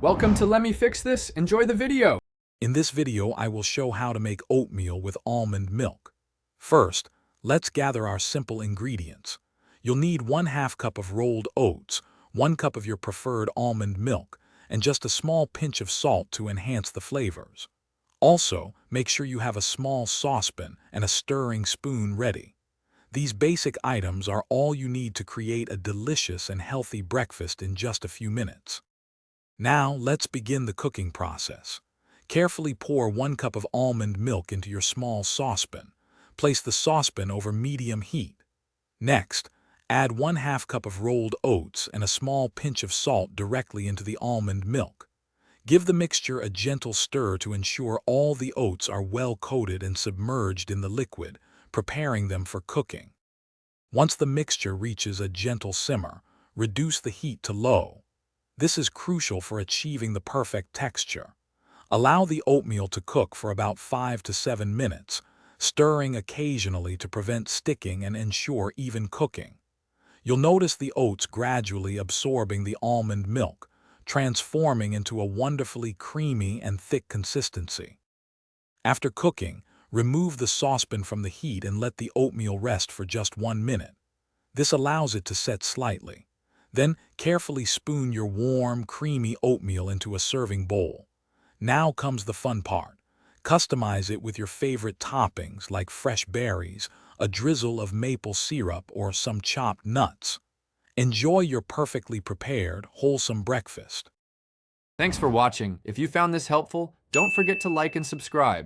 Welcome to Let Me Fix This. Enjoy the video. In this video, I will show how to make oatmeal with almond milk. First, let's gather our simple ingredients. You'll need 1/2 cup of rolled oats, 1 cup of your preferred almond milk, and just a small pinch of salt to enhance the flavors. Also, make sure you have a small saucepan and a stirring spoon ready. These basic items are all you need to create a delicious and healthy breakfast in just a few minutes. Now, let's begin the cooking process. Carefully pour 1 cup of almond milk into your small saucepan. Place the saucepan over medium heat. Next, add 1/2 cup of rolled oats and a small pinch of salt directly into the almond milk. Give the mixture a gentle stir to ensure all the oats are well coated and submerged in the liquid, preparing them for cooking. Once the mixture reaches a gentle simmer, reduce the heat to low. This is crucial for achieving the perfect texture. Allow the oatmeal to cook for about 5 to 7 minutes, stirring occasionally to prevent sticking and ensure even cooking. You'll notice the oats gradually absorbing the almond milk, transforming into a wonderfully creamy and thick consistency. After cooking, remove the saucepan from the heat and let the oatmeal rest for just 1 minute. This allows it to set slightly. Then, carefully spoon your warm, creamy oatmeal into a serving bowl. Now comes the fun part. Customize it with your favorite toppings like fresh berries, a drizzle of maple syrup, or some chopped nuts. Enjoy your perfectly prepared, wholesome breakfast. Thanks for watching. If you found this helpful, don't forget to like and subscribe.